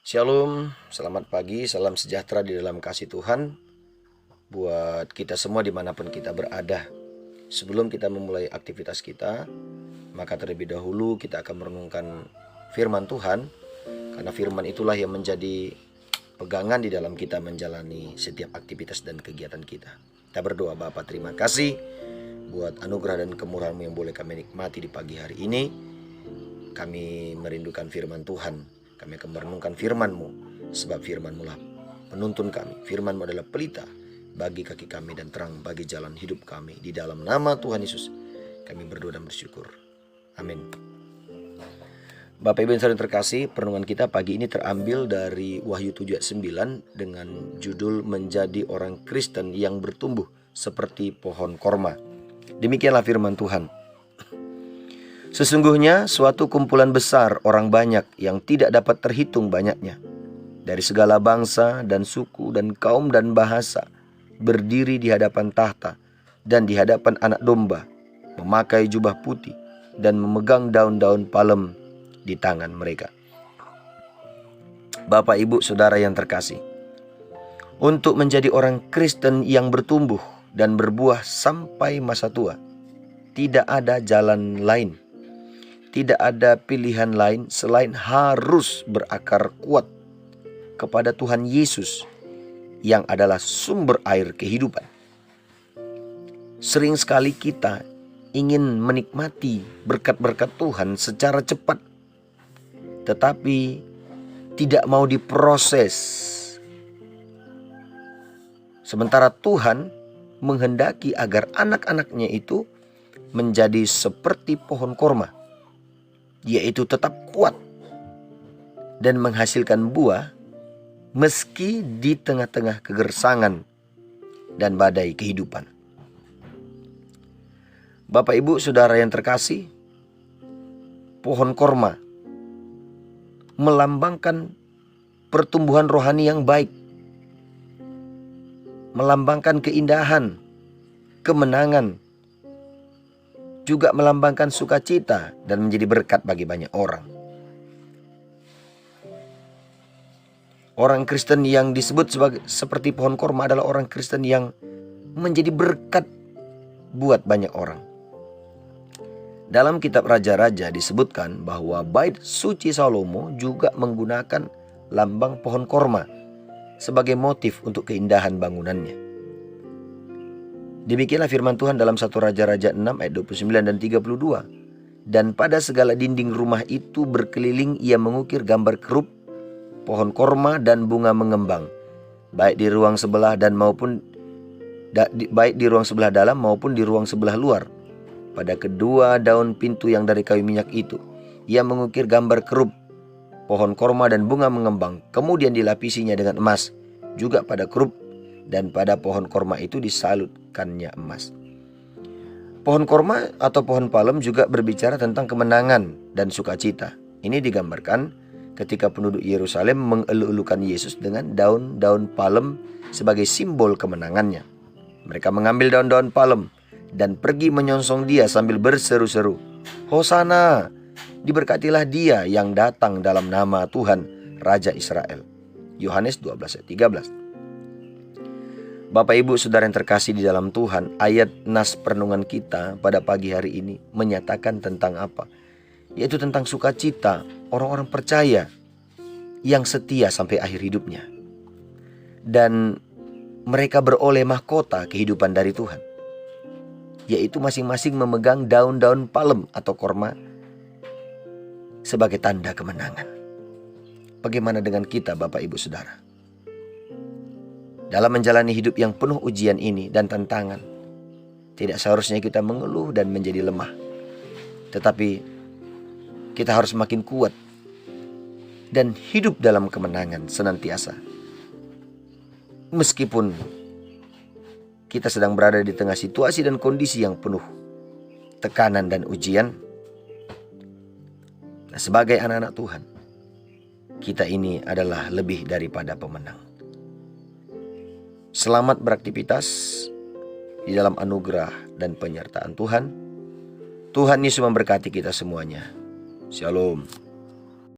Shalom, selamat pagi, salam sejahtera di dalam kasih Tuhan buat kita semua dimanapun kita berada. Sebelum kita memulai aktivitas kita, maka terlebih dahulu kita akan merenungkan firman Tuhan, karena firman itulah yang menjadi pegangan di dalam kita menjalani setiap aktivitas dan kegiatan kita. Kita berdoa. Bapa, terima kasih buat anugerah dan kemurahan-Mu yang boleh kami nikmati di pagi hari ini. Kami merindukan firman Tuhan. Kami akan merenungkan firman-Mu, sebab firman-Mu lah penuntun kami. Firman-Mu adalah pelita bagi kaki kami dan terang bagi jalan hidup kami. Di dalam nama Tuhan Yesus kami berdoa dan bersyukur. Amin. Bapak Ibu yang saudara terkasih, perenungan kita pagi ini terambil dari Wahyu 7 ayat 9 dengan judul menjadi orang Kristen yang bertumbuh seperti pohon korma. Demikianlah firman Tuhan. Sesungguhnya suatu kumpulan besar orang banyak yang tidak dapat terhitung banyaknya, dari segala bangsa dan suku dan kaum dan bahasa, berdiri di hadapan tahta dan di hadapan Anak Domba, memakai jubah putih dan memegang daun-daun palem di tangan mereka. Bapak, Ibu, Saudara yang terkasih, untuk menjadi orang Kristen yang bertumbuh dan berbuah sampai masa tua, tidak ada jalan lain. Tidak ada pilihan lain selain harus berakar kuat kepada Tuhan Yesus yang adalah sumber air kehidupan. Sering sekali kita ingin menikmati berkat-berkat Tuhan secara cepat, tetapi tidak mau diproses. Sementara Tuhan menghendaki agar anak-anaknya itu menjadi seperti pohon korma, yaitu tetap kuat dan menghasilkan buah meski di tengah-tengah kegersangan dan badai kehidupan. Bapak, Ibu, Saudara yang terkasih, pohon korma melambangkan pertumbuhan rohani yang baik, melambangkan keindahan, kemenangan, juga melambangkan sukacita dan menjadi berkat bagi banyak orang. Orang Kristen yang disebut seperti pohon korma adalah orang Kristen yang menjadi berkat buat banyak orang. Dalam kitab Raja-Raja disebutkan bahwa bait suci Salomo juga menggunakan lambang pohon korma sebagai motif untuk keindahan bangunannya. Demikianlah firman Tuhan dalam 1 Raja-Raja 6 ayat 29 dan 32. Dan pada segala dinding rumah itu berkeliling ia mengukir gambar kerup, pohon korma dan bunga mengembang, baik di ruang sebelah dalam maupun di ruang sebelah luar. Pada kedua daun pintu yang dari kayu minyak itu, ia mengukir gambar kerup, pohon korma dan bunga mengembang, kemudian dilapisinya dengan emas. Juga pada kerup dan pada pohon korma itu disalutkannya emas. Pohon korma atau pohon palem juga berbicara tentang kemenangan dan sukacita. Ini digambarkan ketika penduduk Yerusalem mengeluk-elukan Yesus dengan daun-daun palem sebagai simbol kemenangannya. Mereka mengambil daun-daun palem dan pergi menyongsong dia sambil berseru-seru, "Hosana, diberkatilah dia yang datang dalam nama Tuhan, Raja Israel." Yohanes 12 ayat 13. Bapak, Ibu, Saudara yang terkasih di dalam Tuhan, ayat nas perenungan kita pada pagi hari ini menyatakan tentang apa? Yaitu tentang sukacita orang-orang percaya yang setia sampai akhir hidupnya. Dan mereka beroleh mahkota kehidupan dari Tuhan, yaitu masing-masing memegang daun-daun palem atau korma sebagai tanda kemenangan. Bagaimana dengan kita, Bapak, Ibu, Saudara? Dalam menjalani hidup yang penuh ujian ini dan tantangan, tidak seharusnya kita mengeluh dan menjadi lemah. Tetapi kita harus makin kuat dan hidup dalam kemenangan senantiasa. Meskipun kita sedang berada di tengah situasi dan kondisi yang penuh tekanan dan ujian, nah, sebagai anak-anak Tuhan, kita ini adalah lebih daripada pemenang. Selamat beraktivitas di dalam anugerah dan penyertaan Tuhan. Tuhan Yesus memberkati kita semuanya. Shalom.